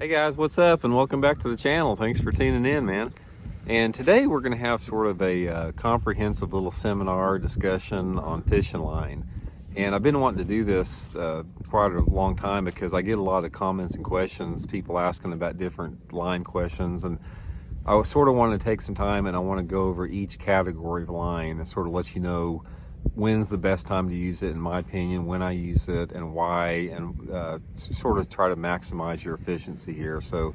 Hey guys, what's up, and welcome back to the channel. Thanks for tuning in, man. And today we're going to have sort of a comprehensive little seminar discussion on fishing line. And I've been wanting to do this quite a long time because I get a lot of comments and questions, people asking about different line questions, and I sort of want to take some time and I want to go over each category of line and sort of let you know when's the best time to use it, in my opinion, when I use it and why, and sort of try to maximize your efficiency here. So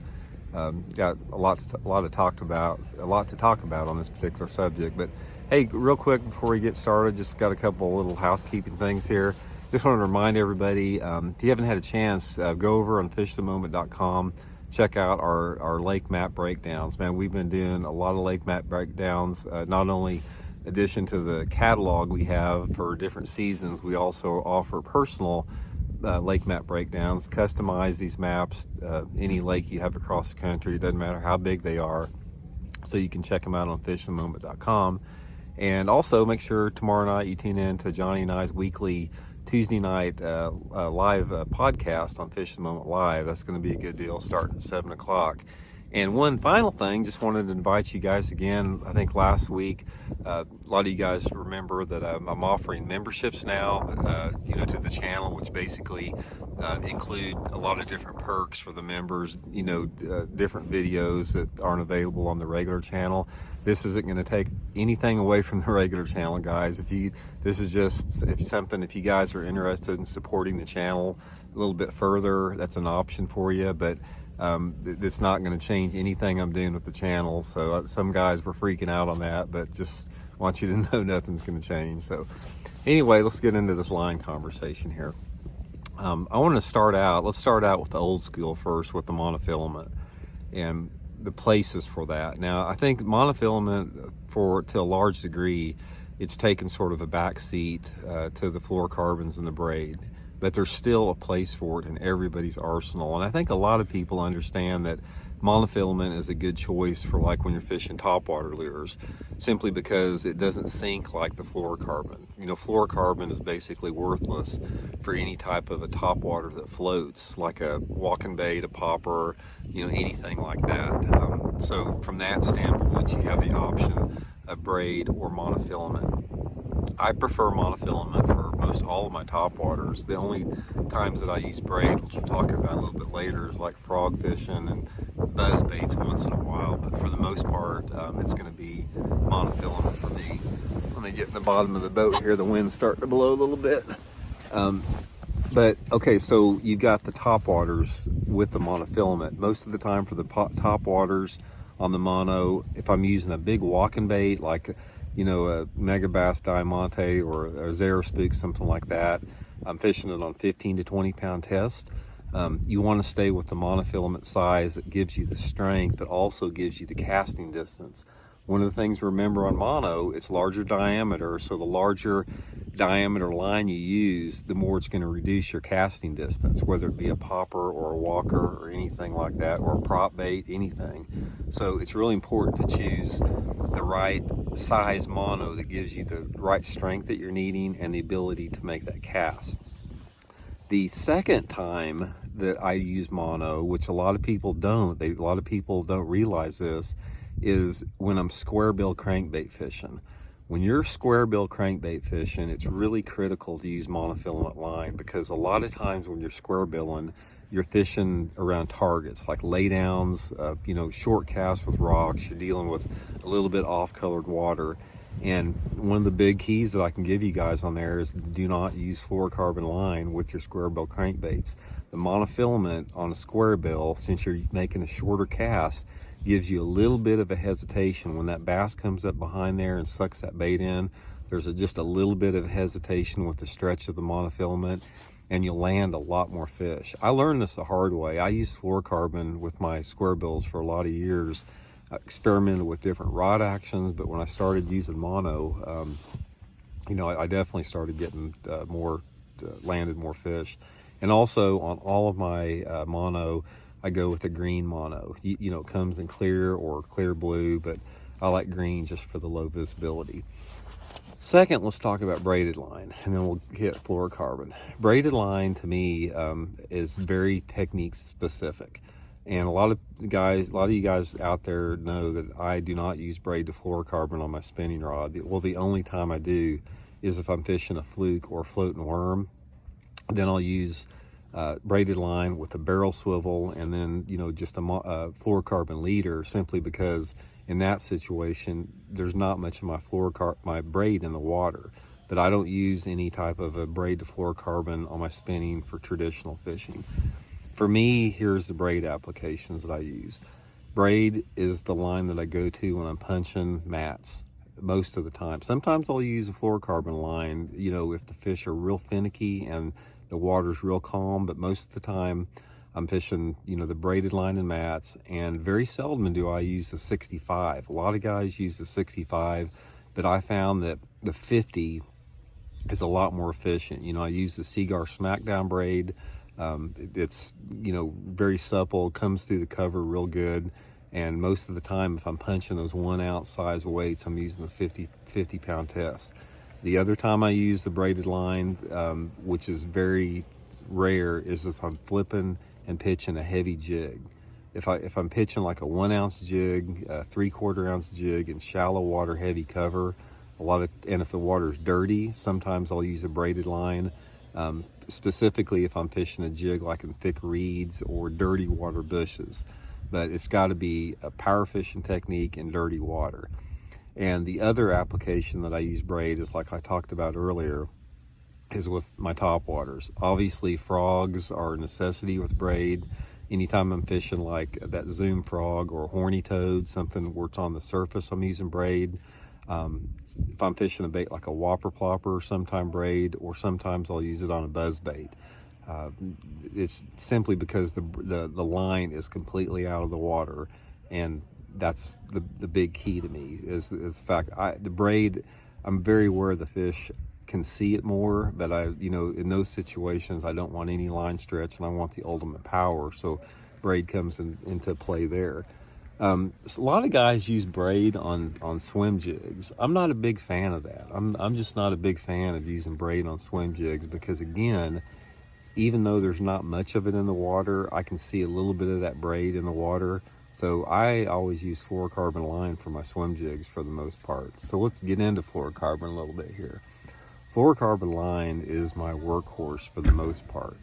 got a lot to talk about on this particular subject. But hey, real quick before we get started, just got a couple little housekeeping things here. Just wanted to remind everybody, if you haven't had a chance, go over on fishthemoment.com. Check out our lake map breakdowns. Man, we've been doing a lot of lake map breakdowns, not only addition to the catalog we have for different seasons, we also offer personal lake map breakdowns. Customize these maps, any lake you have across the country, it doesn't matter how big they are. So you can check them out on fishthemoment.com. And also make sure tomorrow night you tune in to Johnny and I's weekly Tuesday night live podcast on Fish the Moment Live. That's going to be a good deal starting at 7 o'clock. And one final thing, just wanted to invite you guys again. I think last week, a lot of you guys remember that I'm offering memberships now, to the channel, which basically include a lot of different perks for the members, different videos that aren't available on the regular channel. This isn't going to take anything away from the regular channel, guys. If you guys are interested in supporting the channel a little bit further, that's an option for you. But it's not going to change anything I'm doing with the channel. So some guys were freaking out on that, but just want you to know nothing's going to change. So anyway, let's get into this line conversation here. Let's start out with the old school first, with the monofilament and the places for that. Now, I think monofilament, to a large degree, it's taken sort of a back seat to the fluorocarbons and the braid, but there's still a place for it in everybody's arsenal. And I think a lot of people understand that monofilament is a good choice for like when you're fishing topwater lures, simply because it doesn't sink like the fluorocarbon. Fluorocarbon is basically worthless for any type of a topwater that floats, like a walking bait, a popper, anything like that. So from that standpoint, you have the option of braid or monofilament. I prefer monofilament for most all of my topwaters. The only times that I use braid, which we'll talk about a little bit later, is like frog fishing and buzz baits once in a while. But for the most part, it's going to be monofilament for me. Let me get in the bottom of the boat here. The wind's starting to blow a little bit. But okay, so you got the topwaters with the monofilament. Most of the time for the topwaters on the mono, if I'm using a big walking bait like a megabass diamante or a Zara spook, something like that, I'm fishing it on 15 to 20 pound test. You want to stay with the monofilament size that gives you the strength, but also gives you the casting distance. One of the things to remember on mono, it's larger diameter, so the larger diameter line you use, the more it's going to reduce your casting distance, whether it be a popper or a walker or anything like that, or a prop bait, anything. So it's really important to choose the right size mono that gives you the right strength that you're needing and the ability to make that cast. The second time that I use mono, which a lot of people don't realize this, is when I'm square bill crankbait fishing. When you're square bill crankbait fishing, it's really critical to use monofilament line, because a lot of times when you're square billing, you're fishing around targets like laydowns, short casts with rocks. You're dealing with a little bit off-colored water. And one of the big keys that I can give you guys on there is do not use fluorocarbon line with your square bill crankbaits. The monofilament on a square bill, since you're making a shorter cast, gives you a little bit of a hesitation. When that bass comes up behind there and sucks that bait in, there's just a little bit of hesitation with the stretch of the monofilament, and you'll land a lot more fish. I learned this the hard way. I used fluorocarbon with my square bills for a lot of years. I experimented with different rod actions, but when I started using mono, I definitely started getting landed more fish. And also on all of my mono, I go with a green mono. It comes in clear or clear blue, but I like green just for the low visibility. Second, let's talk about braided line, and then we'll hit fluorocarbon. Braided line to me is very technique specific. And a lot of you guys out there know that I do not use braided fluorocarbon on my spinning rod. Well, the only time I do is if I'm fishing a fluke or a floating worm. Then I'll use braided line with a barrel swivel, and then just a fluorocarbon leader, simply because in that situation there's not much of my braid in the water. But I don't use any type of a braided fluorocarbon on my spinning for traditional fishing. For me, here's the braid applications that I use. Braid is the line that I go to when I'm punching mats most of the time. Sometimes I'll use a fluorocarbon line, if the fish are real finicky and the water's real calm, but most of the time I'm fishing, the braided line and mats, and very seldom do I use the 65. A lot of guys use the 65, but I found that the 50 is a lot more efficient. I use the Seagar Smackdown braid. It's very supple, comes through the cover real good, and most of the time if I'm punching those 1 ounce size weights, I'm using the 50 pound test. The other time I use the braided line, which is very rare, is if I'm flipping and pitching a heavy jig. If I'm pitching like a 1 ounce jig, a 3/4 ounce jig in shallow water, heavy cover, and if the water's dirty, sometimes I'll use a braided line. Specifically if I'm fishing a jig like in thick reeds or dirty water bushes. But it's got to be a power fishing technique in dirty water. And the other application that I use braid is, like I talked about earlier, is with my topwaters. Obviously frogs are a necessity with braid. Anytime I'm fishing like that zoom frog or horny toad, something where it's on the surface, I'm using braid. If I'm fishing a bait like a whopper plopper, sometime braid, or sometimes I'll use it on a buzz bait. It's simply because the line is completely out of the water, and that's the big key to me is the fact the braid, I'm very aware the fish can see it more, but in those situations I don't want any line stretch and I want the ultimate power, so braid comes into play there. So a lot of guys use braid on swim jigs. I'm not a big fan of that. I'm just not a big fan of using braid on swim jigs because, again, even though there's not much of it in the water, I can see a little bit of that braid in the water. So I always use fluorocarbon line for my swim jigs for the most part. So let's get into fluorocarbon a little bit here. Fluorocarbon line is my workhorse for the most part.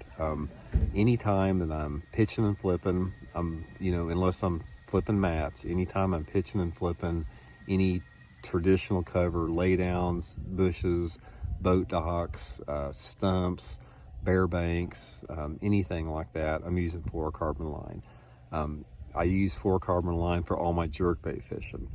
Anytime that I'm pitching and flipping, unless I'm flipping mats, anytime I'm pitching and flipping any traditional cover, laydowns, bushes, boat docks, stumps, bare banks, anything like that, I'm using fluorocarbon line. I use fluorocarbon line for all my jerkbait fishing.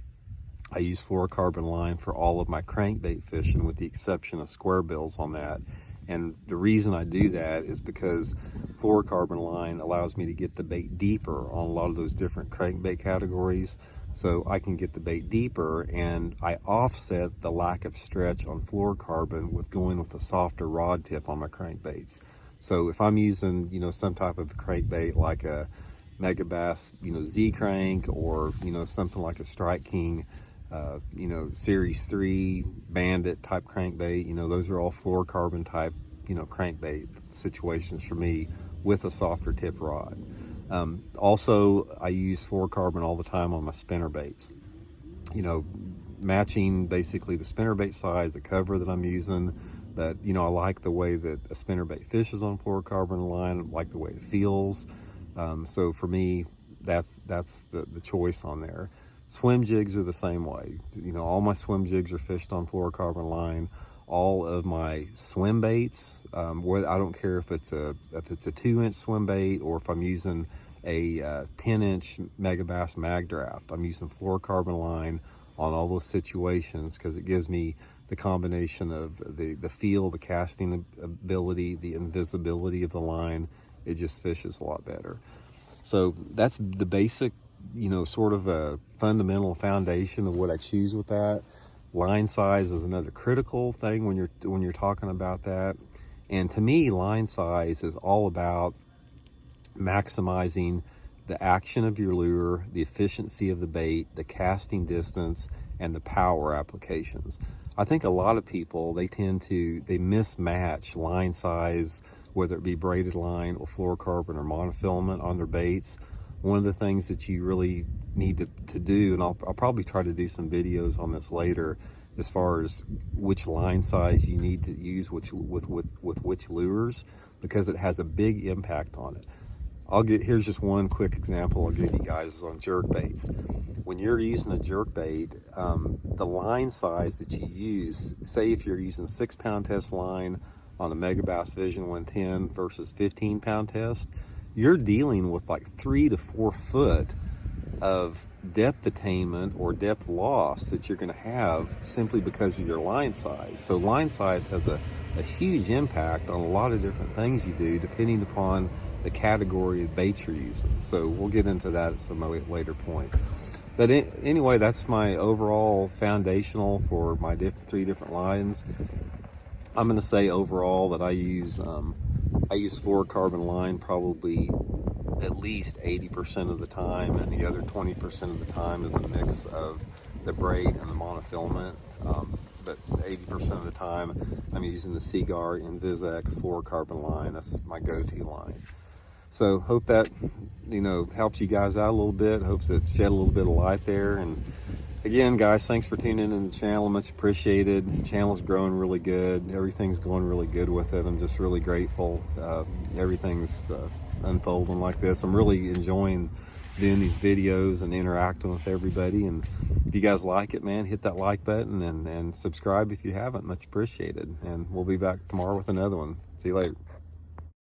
I use fluorocarbon line for all of my crankbait fishing, with the exception of square bills on that. And the reason I do that is because fluorocarbon line allows me to get the bait deeper on a lot of those different crankbait categories. So I can get the bait deeper, and I offset the lack of stretch on fluorocarbon with going with a softer rod tip on my crankbaits. So if I'm using, some type of crankbait like a Megabass, Z crank, or, something like a Strike King, Series 3 Bandit type crankbait, those are all fluorocarbon type, crankbait situations for me with a softer tip rod. Also, I use fluorocarbon all the time on my spinner baits, matching basically the spinner bait size, the cover that I'm using. But, I like the way that a spinner bait fishes on fluorocarbon line. I like the way it feels. So for me, that's the choice on there. Swim jigs are the same way. All my swim jigs are fished on fluorocarbon line. All of my swim baits, I don't care if it's a 2-inch swim bait or if I'm using a 10-inch Megabass mag draft, I'm using fluorocarbon line on all those situations because it gives me the combination of the feel, the casting ability, the invisibility of the line. It just fishes a lot better. So that's the basic, sort of a fundamental foundation of what I choose with that. Line size is another critical thing when you're talking about that. And to me, line size is all about maximizing the action of your lure, the efficiency of the bait, the casting distance, and the power applications. I think a lot of people, they mismatch line size, whether it be braided line or fluorocarbon or monofilament on their baits. A one of the things that you really need to do, and I'll probably try to do some videos on this later, as far as which line size you need to use with which lures, because it has a big impact on it. Here's just one quick example I'll give you guys, is on jerk baits. When you're using a jerk bait, the line size that you use, say if you're using 6-pound test line on a Megabass Vision 110 versus 15-pound test, you're dealing with like 3 to 4 foot of depth attainment or depth loss that you're going to have simply because of your line size. So line size has a huge impact on a lot of different things you do, depending upon the category of baits you're using. So we'll get into that at some later point. But anyway, that's my overall foundational for my 3 different lines. I'm going to say overall that I use fluorocarbon line probably at least 80% of the time, and the other 20% of the time is a mix of the braid and the monofilament. But 80% of the time I'm using the Seaguar Invis-X fluorocarbon line. That's my go-to line. So hope that, you know, helps you guys out a little bit. Hopes it shed a little bit of light there. And again, guys, thanks for tuning in the channel. Much appreciated. The channel's growing really good. Everything's going really good with it. I'm just really grateful. Everything's unfolding like this. I'm really enjoying doing these videos and interacting with everybody. And if you guys like it, man, hit that like button and subscribe if you haven't. Much appreciated. And we'll be back tomorrow with another one. See you later.